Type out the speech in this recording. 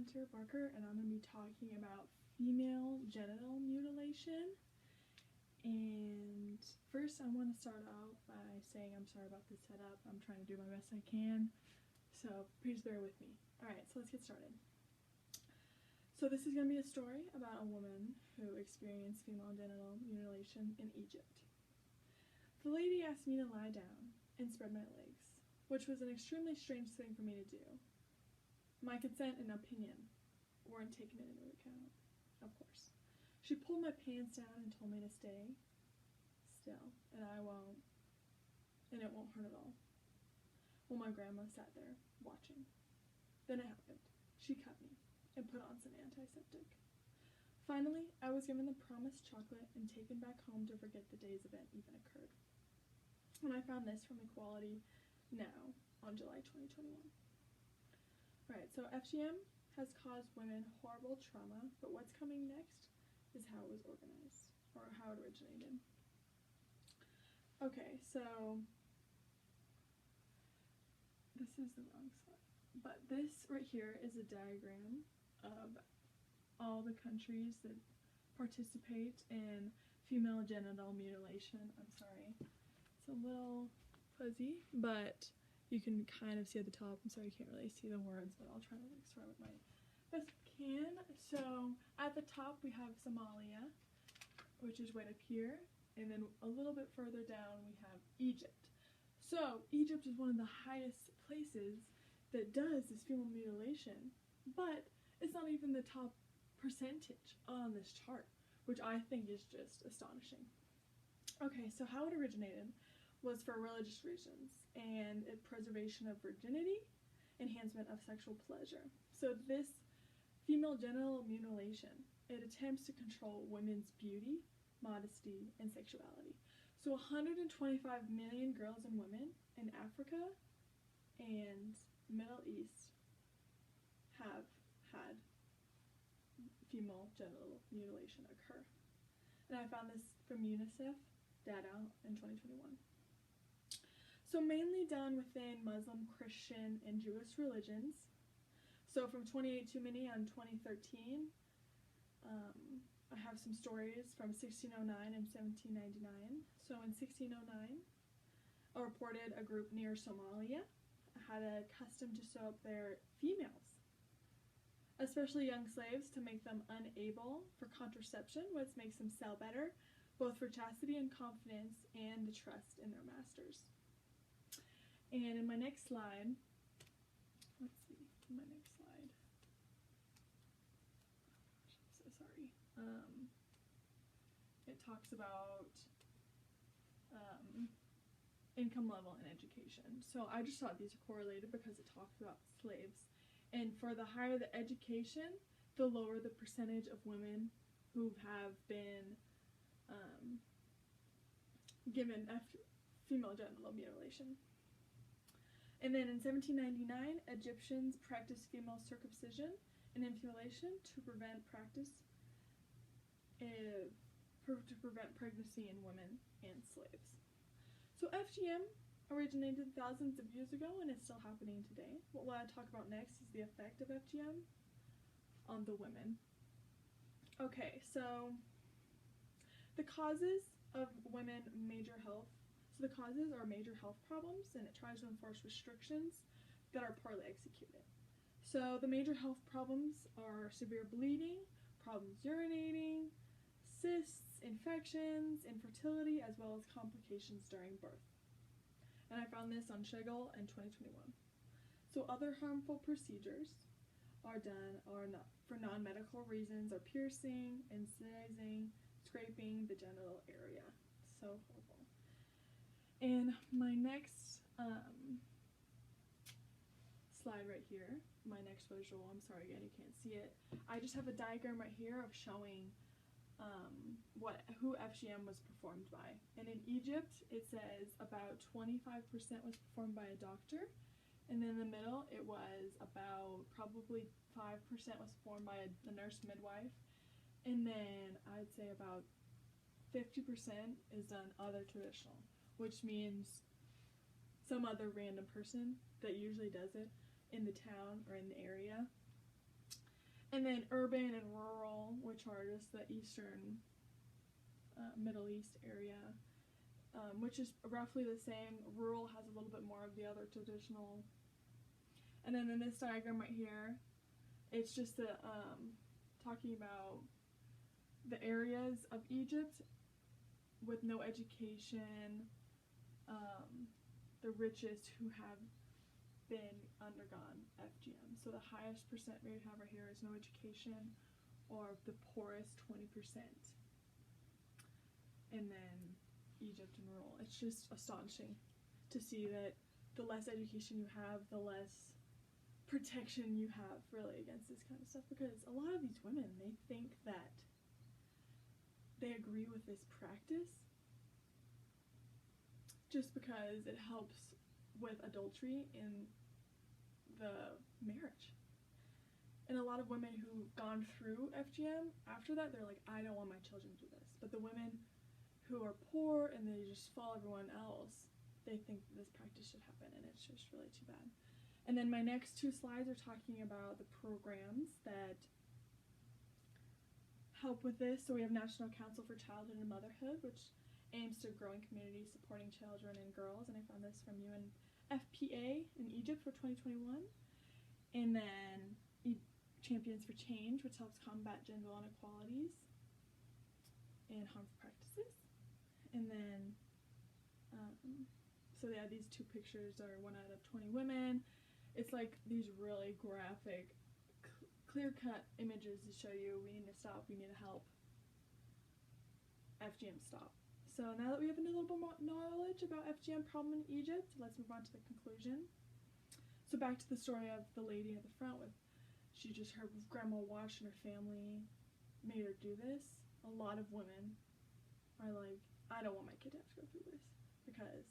Sarah Barker, and I'm going to be talking about female genital mutilation. And first, I want to start out by saying I'm sorry about this setup. I'm trying to do my best I can, so please bear with me. Alright, so let's get started. So this is going to be a story about a woman who experienced female genital mutilation in Egypt. The lady asked me to lie down and spread my legs, which was an extremely strange thing for me to do. My consent and opinion weren't taken into account, of course. She pulled my pants down and told me to stay still, and I won't, and it won't hurt at all. Well, my grandma sat there, watching. Then it happened. She cut me and put on some antiseptic. Finally, I was given the promised chocolate and taken back home to forget the day's event even occurred. And I found this from Equality Now on July 2021. Alright, so FGM has caused women horrible trauma, but what's coming next is how it was organized, or how it originated. Okay, so this is the wrong slide, but this right here is a diagram of all the countries that participate in female genital mutilation. I'm sorry, it's a little fuzzy, but you can kind of see at the top. I'm sorry you can't really see the words, but I'll try to describe it my best I can. So at the top we have Somalia, which is right up here, and then a little bit further down we have Egypt. So Egypt is one of the highest places that does this female mutilation, but it's not even the top percentage on this chart, which I think is just astonishing. Okay, so how it originated was for religious reasons and preservation of virginity, enhancement of sexual pleasure. So this female genital mutilation, it attempts to control women's beauty, modesty, and sexuality. So 125 million girls and women in Africa and Middle East have had female genital mutilation occur. And I found this from UNICEF data in 2021. So mainly done within Muslim, Christian, and Jewish religions. So from 28 on 2013, I have some stories from 1609 and 1799. So in 1609, a group near Somalia had a custom to sew up their females, especially young slaves, to make them unable for contraception, which makes them sell better, both for chastity and confidence and the trust in their masters. And in my next slide, I'm so sorry. It talks about income level and education. So I just thought these are correlated because it talks about slaves. And for the higher the education, the lower the percentage of women who have been given female genital mutilation. And then in 1799, Egyptians practiced female circumcision and infiltration to prevent pregnancy in women and slaves. So FGM originated thousands of years ago and is still happening today. What I want to talk about next is the effect of FGM on the women. Okay, so the causes of women major health. So the causes are major health problems, and it tries to enforce restrictions that are poorly executed. So the major health problems are severe bleeding, problems urinating, cysts, infections, infertility, as well as complications during birth. And I found this on Shegel in 2021. So other harmful procedures are not for non-medical reasons, are piercing, incising, scraping the genital area. So horrible. And my next slide right here, my next visual, I'm sorry again you can't see it, I just have a diagram right here of showing who FGM was performed by. And in Egypt, it says about 25% was performed by a doctor, and then in the middle, it was about probably 5% was performed by a nurse midwife, and then I'd say about 50% is done other traditional, which means some other random person that usually does it in the town or in the area. And then urban and rural, which are just the eastern, Middle East area, which is roughly the same. Rural has a little bit more of the other traditional. And then in this diagram right here, it's just talking about the areas of Egypt with no education, the richest who have been undergone FGM. So the highest percent we have right here is no education, or the poorest 20%. And then Egypt and rural. It's just astonishing to see that the less education you have, the less protection you have really against this kind of stuff, because a lot of these women, they think that they agree with this practice just because it helps with adultery in the marriage. And a lot of women who've gone through FGM, after that, they're like, I don't want my children to do this. But the women who are poor and they just follow everyone else, they think this practice should happen, and it's just really too bad. And then my next two slides are talking about the programs that help with this. So we have National Council for Childhood and Motherhood, which aims to growing communities supporting children and girls, and I found this from UNFPA in Egypt for 2021. And then Champions for Change, which helps combat gender inequalities and harmful practices. And then, so yeah, these two pictures are 1 out of 20 women. It's like these really graphic, clear-cut images to show you we need to stop, we need to help FGM stop. So now that we have a little bit more knowledge about FGM problem in Egypt, let's move on to the conclusion. So back to the story of the lady at the front with, she just heard grandma watched and her family made her do this. A lot of women are like, I don't want my kid to have to go through this, because